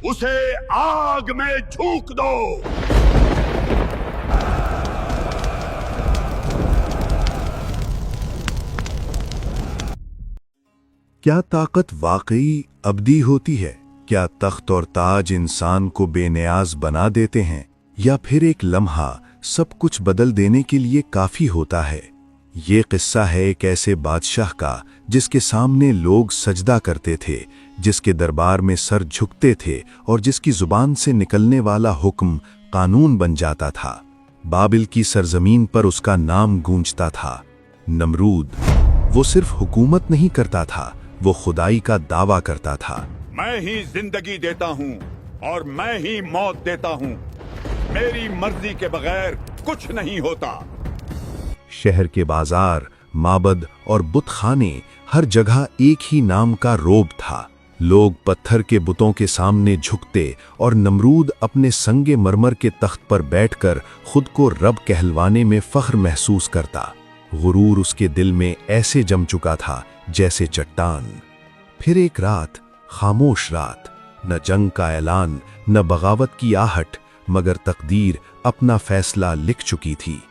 उसे आग में झोंक दो। क्या ताकत वाकई अबदी होती है? क्या तख्त और ताज इंसान को बेनियाज बना देते हैं, या फिर एक लम्हा सब कुछ बदल देने के लिए काफी होता है? ये किस्सा है एक ऐसे बादशाह का जिसके सामने लोग सजदा करते थे, जिसके दरबार में सर झुकते थे और जिसकी जुबान से निकलने वाला हुक्म कानून बन जाता था। बाबिल की सरजमीन पर उसका नाम गूंजता था, नमरूद। वो सिर्फ हुकूमत नहीं करता था, वो खुदाई का दावा करता था। मैं ही जिंदगी देता हूँ और मैं ही मौत देता हूँ। मेरी मर्जी के बगैर कुछ नहीं होता। शहर के बाजार, माबद और बुतखाने, हर जगह एक ही नाम का रोब था। लोग पत्थर के बुतों के सामने झुकते और नमरूद अपने संगे मरमर के तख्त पर बैठकर खुद को रब कहलवाने में फख्र महसूस करता। गुरूर उसके दिल में ऐसे जम चुका था जैसे चट्टान। फिर एक रात, खामोश रात, न जंग का ऐलान, न बगावत की आहट, मगर तकदीर अपना फैसला लिख चुकी थी।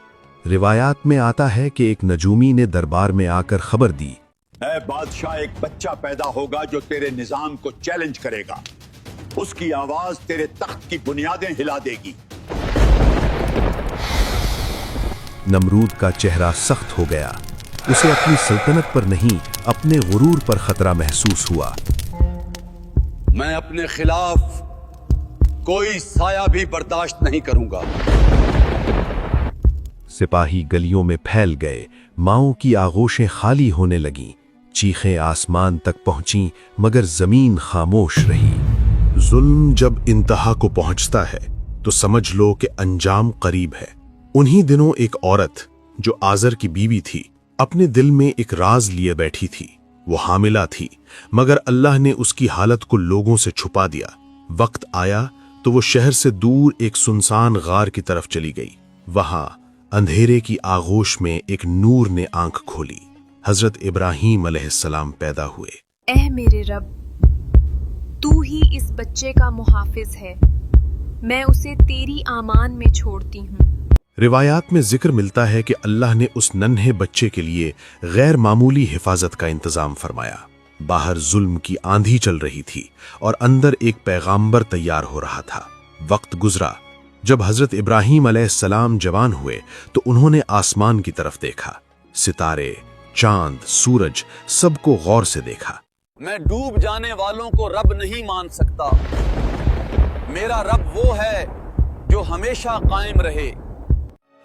रिवायात में आता है कि एक नजूमी ने दरबार में आकर खबर दी, ऐ बादशाह, एक बच्चा पैदा होगा जो तेरे निजाम को चैलेंज करेगा। उसकी आवाज तेरे तख्त की बुनियादें हिला देगी। नमरूद का चेहरा सख्त हो गया। उसे अपनी सल्तनत पर नहीं, अपने गुरूर पर खतरा महसूस हुआ। मैं अपने खिलाफ कोई साया भी बर्दाश्त नहीं करूंगा। सिपाही गलियों में फैल गए, माओं की आगोशें खाली होने लगीं, चीखें आसमान तक पहुंचीं, मगर जमीन खामोश रही। जुल्म जब इंतहा को पहुंचता है तो समझ लो कि अंजाम करीब है। उन्हीं दिनों एक औरत जो आजर की बीवी थी, अपने दिल में एक राज लिए बैठी थी। वो हामिला थी, मगर अल्लाह ने उसकी हालत को लोगों से छुपा दिया। वक्त आया तो वो शहर से दूर एक सुनसान गार की तरफ चली गई। वहां अंधेरे की आगोश में एक नूर ने आंख खोली। हजरत इब्राहीम अलैहिस्सलाम पैदा हुए। ऐ मेरे रब, तू ही इस बच्चे का मुहाफिज है। मैं उसे तेरी आमान में छोड़ती हूँ। रिवायात में जिक्र मिलता है कि अल्लाह ने उस नन्हे बच्चे के लिए गैर मामूली हिफाजत का इंतजाम फरमाया। बाहर जुल्म की आंधी चल रही थी और अंदर एक पैगाम्बर तैयार हो रहा था। वक्त गुजरा। जब हजरत इब्राहीम अलैहिस्सलाम जवान हुए तो उन्होंने आसमान की तरफ देखा। सितारे, चांद, सूरज, सबको गौर से देखा। मैं डूब जाने वालों को रब नहीं मान सकता। मेरा रब वो है जो हमेशा कायम रहे।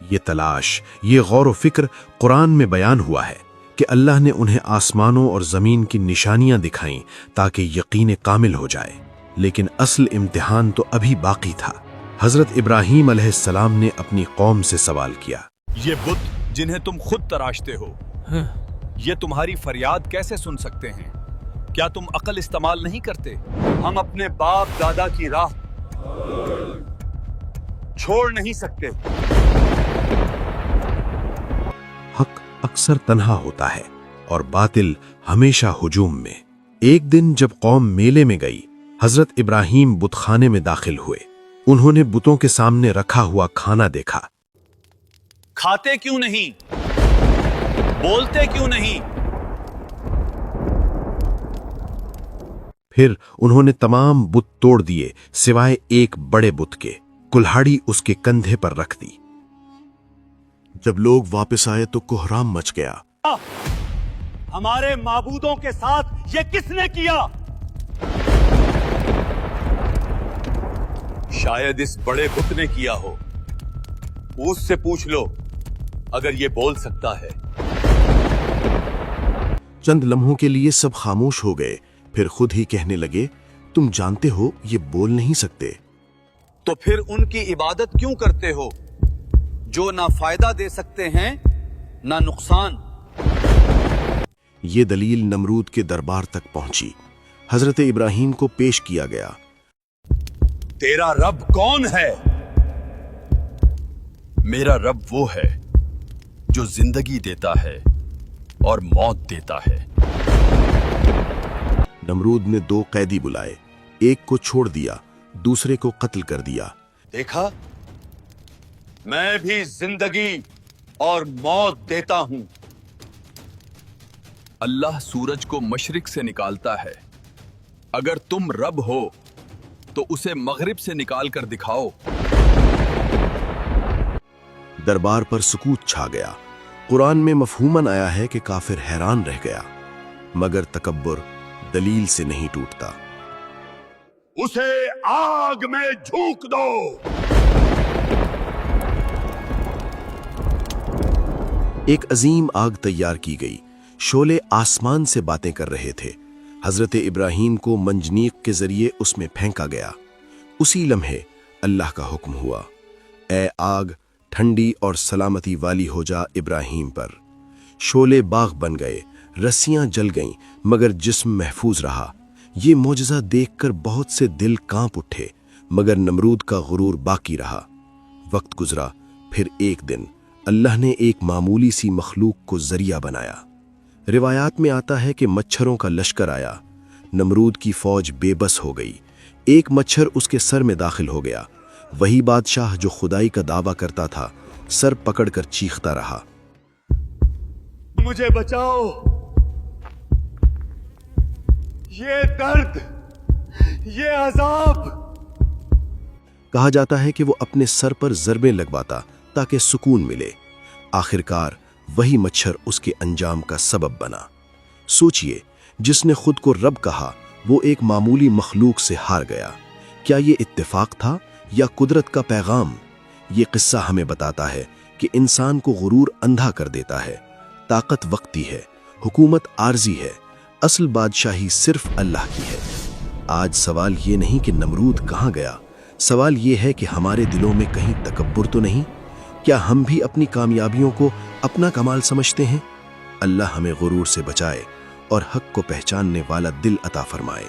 ये तलाश, ये गौर व फिक्र कुरान में बयान हुआ है कि अल्लाह ने उन्हें आसमानों और जमीन की निशानियां दिखाईं ताकि यकीन कामिल हो जाए। लेकिन असल इम्तिहान तो अभी बाकी था। हजरत इब्राहीम अलैहिस्सलाम ने अपनी कौम से सवाल किया, ये बुत जिन्हें तुम खुद तराशते हो, ये तुम्हारी फरियाद कैसे सुन सकते हैं? क्या तुम अकल इस्तेमाल नहीं करते? हम अपने बाप दादा की राह छोड़ नहीं सकते। हक अक्सर तन्हा होता है और बातिल हमेशा हुजूम में। एक दिन जब कौम मेले में गई, हजरत इब्राहीम बुतखाने में दाखिल हुए। उन्होंने बुतों के सामने रखा हुआ खाना देखा। खाते क्यों नहीं? बोलते क्यों नहीं? फिर उन्होंने तमाम बुत तोड़ दिए सिवाय एक बड़े बुत के। कुल्हाड़ी उसके कंधे पर रख दी। जब लोग वापस आए तो कोहराम मच गया। हमारे माबूदों के साथ ये किसने किया? शायद इस बड़े बुत ने किया हो। उससे पूछ लो अगर ये बोल सकता है। चंद लम्हों के लिए सब खामोश हो गए, फिर खुद ही कहने लगे, तुम जानते हो ये बोल नहीं सकते। तो फिर उनकी इबादत क्यों करते हो जो ना फायदा दे सकते हैं ना नुकसान? ये दलील नमरूद के दरबार तक पहुंची। हजरत इब्राहीम को पेश किया गया। तेरा रब कौन है? मेरा रब वो है जो जिंदगी देता है और मौत देता है। नमरूद ने 2 कैदी बुलाए, एक को छोड़ दिया दूसरे को कत्ल कर दिया। देखा, मैं भी जिंदगी और मौत देता हूं। अल्लाह सूरज को मशरिक से निकालता है। अगर तुम रब हो तो उसे मगरिब से निकाल कर दिखाओ। दरबार पर सुकूत छा गया। कुरान में मफहूमन आया है कि काफिर हैरान रह गया, मगर तकब्बुर दलील से नहीं टूटता। उसे आग में झोंक दो। एक अजीम आग तैयार की गई। शोले आसमान से बातें कर रहे थे। हजरत इब्राहीम को मंजनीक के जरिए उसमें फेंका गया। उसी लम्हे अल्लाह का हुक्म हुआ, ए आग ठंडी और सलामती वाली हो जा इब्राहीम पर। शोले बाग बन गए, रस्सियां जल गईं, मगर जिस्म महफूज रहा। ये मोजज़ा देखकर बहुत से दिल कांप उठे, मगर नमरूद का गुरूर बाकी रहा। वक्त गुजरा, फिर एक दिन अल्लाह ने एक मामूली सी मखलूक को जरिया बनाया। रिवायात में आता है कि मच्छरों का लश्कर आया। नमरूद की फौज बेबस हो गई। एक मच्छर उसके सर में दाखिल हो गया। वही बादशाह जो खुदाई का दावा करता था, सर पकड़कर चीखता रहा, मुझे बचाओ, ये दर्द, ये अजाब। कहा जाता है कि वो अपने सर पर ज़रबें लगवाता ताकि सुकून मिले। आखिरकार वही मच्छर उसके अंजाम का सबब बना। सोचिए, जिसने खुद को रब कहा वो एक मामूली मखलूक से हार गया। क्या ये इत्तेफाक था या कुदरत का पैगाम? ये किस्सा हमें बताता है कि इंसान को गुरूर अंधा कर देता है। ताकत वक्ती है, हुकूमत आर्जी है, असल बादशाही सिर्फ अल्लाह की है। आज सवाल ये नहीं कि नमरूद कहाँ गया, सवाल ये है कि हमारे दिलों में कहीं तकब्बुर तो नहीं? क्या हम भी अपनी कामयाबियों को अपना कमाल समझते हैं? अल्लाह हमें गुरूर से बचाए और हक को पहचानने वाला दिल अता फरमाए।